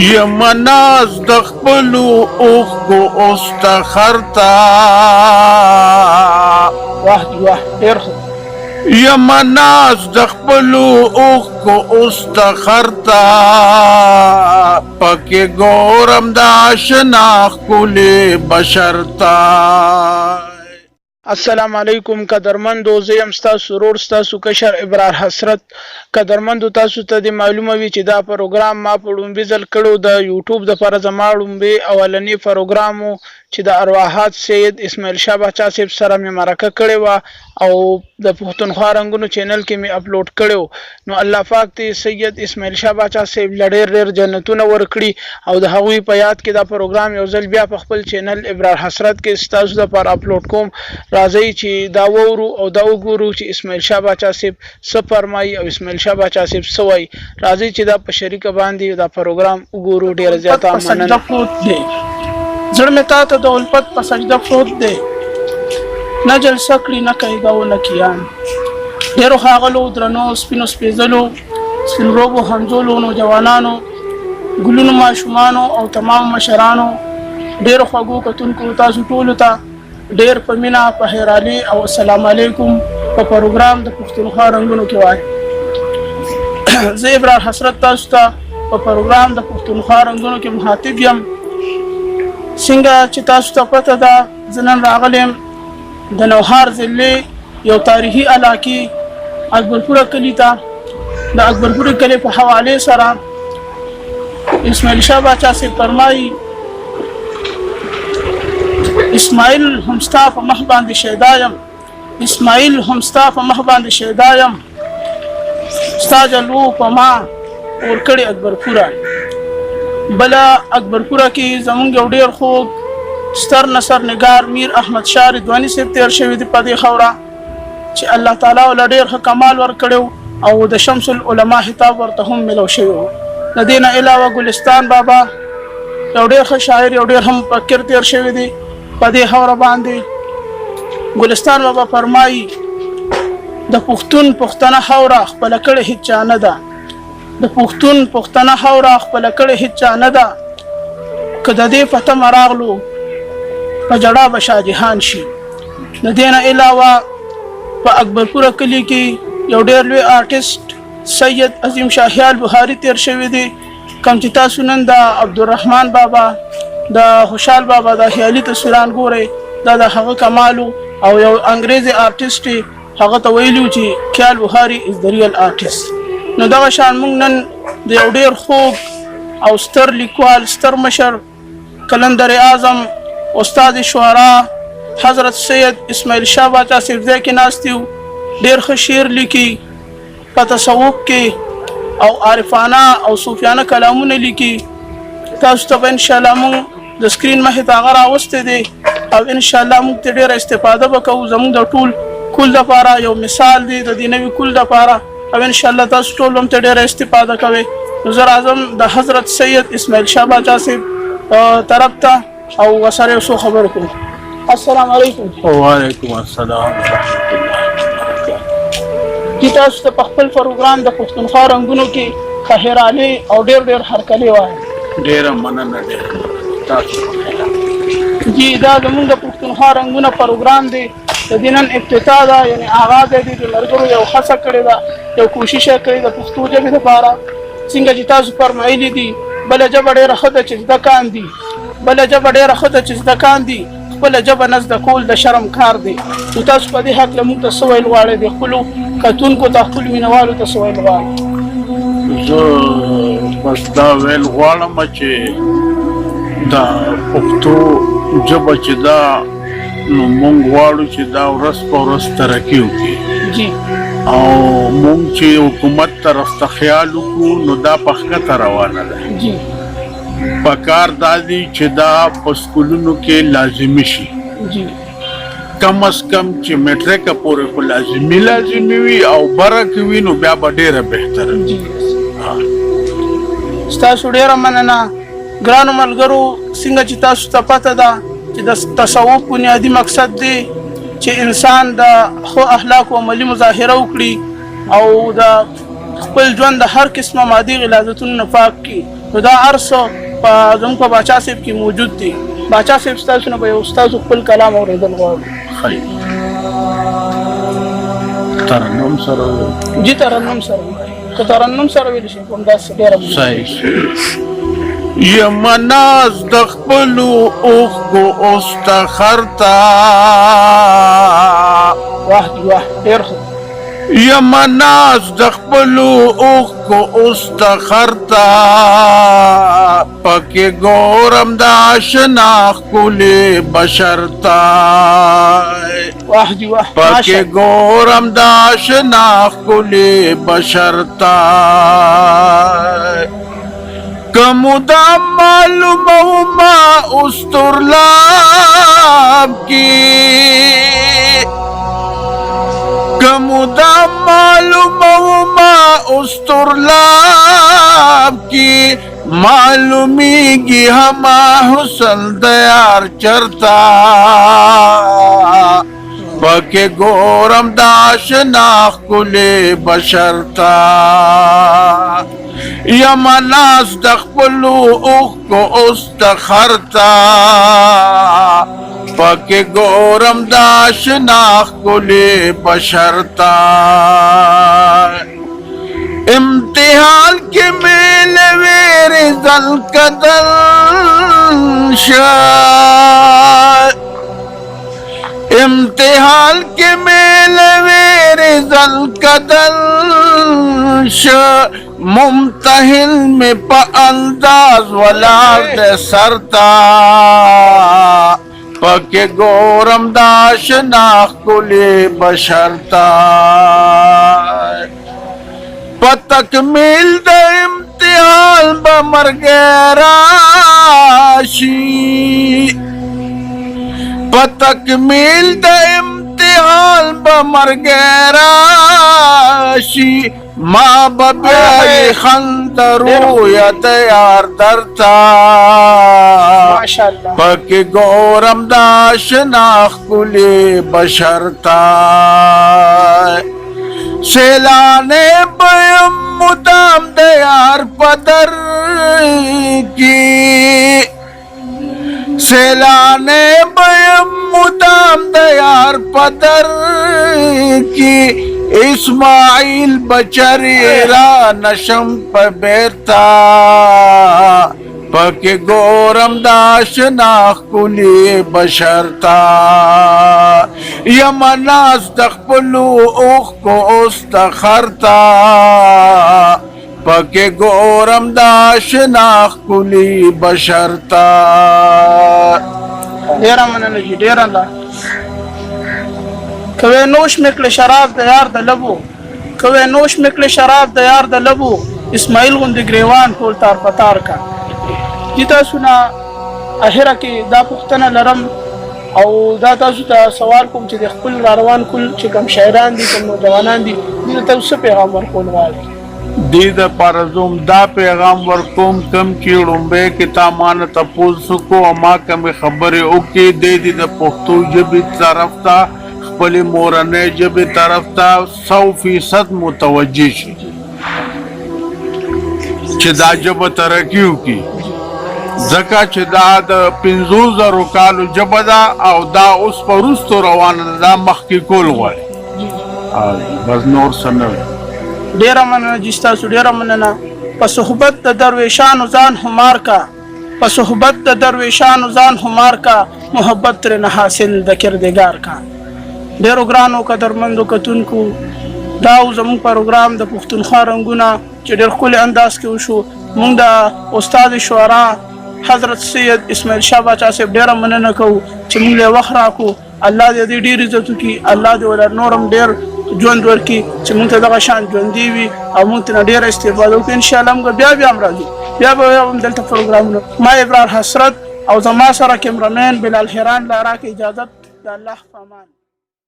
یمناز د خپلو اوښکو استخرتا یمناز د خپلو اوښکو استخرتا پکې ګورم د آشنا ښکلې بشرتا. السلام علیکم قدرمندو، زیم ستاسو ورور ستاسو کشر ابرار حسرت. قدرمندو، تاسو ته د معلومه وي چې دا پروګرام ما په لومبي ځل کړو د یوټیوب دپاره. زما لومبي اولنی پروګرام و چې د ارواحات سید اسماعیل شاه باچا صاحب سره مې مرکه کړې وه او د پښتونخوا رنګونو چینل کې مې اپلوډ کړی و. نو الله پاک دې سید اسماعیل شاه باچا صاحب له ډېر جنتونه ورکړي او د هغوی په یاد کې دا پروګرام یو ځل بیا په خپل چینل ابرار حسرت کې ستاسو دپاره اپلوډ کوم. راځئ چې دا وورو او دا وګورو چې اسماعیل شاه باچا صاحب څه فرمایي او اسماعیل شاه باچا صاحب څه وایي. راځئ چې دا په شریکه باندې دا پروګرام وګورو. ډېره زیاته مننه. زړه مې تا ته د الفت په سجده پروت دی، نه جلسه کړي نه قیده و نه کیان. ډېرو ښاغلو درنو سپینو سپېځلو سپینروبو خمځولو نوجوانانو ګلونو ماشومانو او تمام مشرانو ډېرو خوږو کتونکو تاسو ټولو ته ډېر په مینه په حیراني او السلام علیکم په پروګرام د پښتونخوا رنګونو کې وایم. زه ابرار حسرت تاسو ته په پروګرام د پښتونخوا رنګونو کې مخاطب یم. څنګه چې تاسو ته پته ده زه نن راغلی یم د نوهار ضلعې یو تاریخي علاقې اکبرپوره کلي ته. د اکبرپوره کلي په حوالې سره اسماعیل شاه باچا صاحب فرمایي اسماعیل هم ستا په مخ باندې شیدا یم، اسماعیل هم ستا په مخ باندې شیدا یم، ستا جلوو په ما ورکړې اکبرپوره. بله اکبرپوره کې زمونږ یو ډېر خوږ ستر نصر نگار میر احمد شاه رضواني صاحب تیر شوي دي په دې خاوره چې الله تعالی ورله ډېر ښه کمال ورکړی او د شمس العلما خطاب ورته هم ملو شوی و. د دې نه علاوه ګلستان بابا یو ډېر ښه شاعر یو ډېر هم مفکر تیر شوي دي په دې خاوره باندې. ګلستان بابا فرمایي د پښتون پښتنه خاوره خپله کړې هېڅ چا نه ده، د پښتون پښتنه خاوره خپله کړې هېڅ چا نه ده، که د دې په تمه راغلو په جړا به شاه جهان شي. د دې نه علاوه په اکبرپوره کلي کې یو ډېر لوی آرټسټ سید عظیم شاهیال بخاري تیر شوي دي، کوم چې تاسو نن د عبدالرحمن بابا د خوشحال بابا د خیالي تصویران ګورئ دا د هغه کمالو او یو انګریزي آرټسټ هغه ته ویلي چې خیال بخاري از د ریل آرټسټ. نو دغه شان موږ نن د یو ډېر خوږ او ستر لیکوال ستر مشر قلندر اعظم استاد شعرا حضرت سید اسماعیل شاه باچا صاحب ځای کې ناست یو. ډېر ښه شعر لیکي، په تصوف کې او عارفانه او صوفیانه کلامونه لیکي. تاسو ته به انشاءالله موږ د سکرین مخې ته هغه راوستی دی او انشاءالله موږ ترې ډېره استفاده به کوو. زموږ د ټول کل دپاره یو مثال دی د دې نوي کل دپاره او انشاءالله تاسو ټول هم ترې ډېره استفاده کوئ. نو زه راځم د حضرت سید اسماعیل شاه باچا صاحب طرف ته او ورسره یو څو خبرې کوم. السلام علیکم. وعلیکم السلام ورحمت الله. چې تاسو ته په خپل پروګرام د پښتونخوا رنګونو کې ښه حیراني او ډېر هرکلی وایم. ډېره مننه. ډېره تاسو جی دا زمونږ د پښتونخوا رنګونه پروګرام دی، د دې نن افتتاح ده، یعنې آغاز دی. د ملګرو یو هڅه کړې ده، یو کوشش یې کړی د پښتو ژبې دپاره. څنګه چې تاسو فرمایلي دي بله ژبه ډېره ښه ده چې زده کاندي، بله ژبه ډېره ښه ده چې زده کاندي، خپله ژبه نه زده کول د شرم کار دی. نو تاسو په دې هکله موږ ته څه ویل غواړئ؟ د خپلو کتونکو ته خپلو مینوالو ته څه ویل غواړئ؟ زه بس دا ویل غواړم چې دا پښتو ژبه چې دا نو مونږ غواړو چې دا ورځ په ورځ ترقي وکړي او مونږ چې حکومت طرف ته خیال وکړو نو دا په ښکته روانه ده. پکار دا دی چې دا په سکولونو کې لازمي شي، کم از کم چې میټریکه پورې خو لازمي وي او بره کې وي نو بیا به ډېره بهتره وي. ستاسو ډېره مننه. ګرانو ملګرو، څنګه چې تاسو ته پته ده چې د تصوف بنیادي مقصد دی چې انسان د ښو اخلاقو عملي مظاهره وکړي او د خپل ژوند د هر قسمه مادي غلاظتونو نه پاک کړي. نو دا ارسو په زموږ په باچا صاحب کې موجود دي. باچا صاحب ستاسو نه به یو ستاسو خپل کلام اورېدل غواړو. ترنم سره جی ترنم سره که ترنم سره ویل شي کوم داسې ډېره صحیح یمناز د خپلو اوښکو اوستخرته واه دی واه ډېر ښه یمناز د خپلو اوښکو اوستخرته پکې ګورم د اشنا ښکلې بشر ته واه دی واه پکې ګورم د اشنا ښکلې بشر ته که مو دا معلومه استرلاب کی که مو دا معلومه استرلاب کی معلومیږي هما حسن د یار چرتا پکې ګورم د اشنا ښکلې بشر ته یمناز د خپلو اوښکو اوستخرته پکې ګورم د اشنا ښکلې بشر ته امتحان کې مې ویرې ځل کدل شه امتحان کې مې ویرې ځل کدل شه ممتحن میں پا انداز ولاړ د سرتا پکې ګورم د اشنا ښکلې بشر ته په تکمیل د امتحان به مرکه راشي په تکمیل د امتحان به مرکه راشي ما ببیای خندرو یا دیار درتا پکی گورم دا شناخ کلی بشرتا سیلانے بیم مدام دیار پدر کی سیلانے بیم مدام دیار پدر کی اسماعیل بچری را نشم پا بیرتا پکی گورم دا شناخ کلی بشرتا یمناز دخپلو اوخکو استخرتا پکی گورم دا شناخ کلی بشرتا ډېره مننه جي ډېره الله کوي نوش میکل شراب د یار د لبو کوي نوش میکل شراب د یار د لبو اسماعیل غوندې ګریوان ټول تار پتار کا چې تاسو نه اخره کې دا پوښتنه لرم او دا تاسو ته سوال کوم چې د خپل روان کول چې کوم شاعران دي کوم نوجوانان دي دوی ته څه پیغام ورکول غواړي دی د پارزوم دا پیغام ورکوم کم چې لومبه کې تا مان تاسو کو ما کوم خبره او کې د پښتو ژبې طرف ته خپل مورنۍ ژبې طرف ته 100% متوجه شي چې دا ژبه ترقی وکړي ځکه چې دا د 50,000 کالو ژبه ده او دا اوس په وروستو روانه ده دا مخکې کول غواړي بس نور څه نه ډېره مننه جي ستاسو ډېره مننه په صحبت د درویشانو ځان همار کا په صحبت د درویشانو ځان همار کا محبت ترې نه حاصل د کردګار کا ډېرو ګرانو قدرمندو کتونکو دا زموږ پروګرام د پښتونخوا رنګونه چې ډېر ښکلي انداز کې وشو موږ د استاد شعرا حضرت سید اسماعیل شاه باچا صاحب ډېره مننه کوو چې موږ له وخت راکړو الله دې ډېر عزت وکړي الله دې ولر نورم ډېر ژوند ورکړي چې موږ ته دغه شان ژوندي وي او موږ ته ډېره استفاده وکړو انشاءالله موږ بیا هم راځو بیا به هم دلته پروګرامونه ما ابرار حسرت او زما سره کیمرامین بلال حیران لاره کې اجازت د الله په امان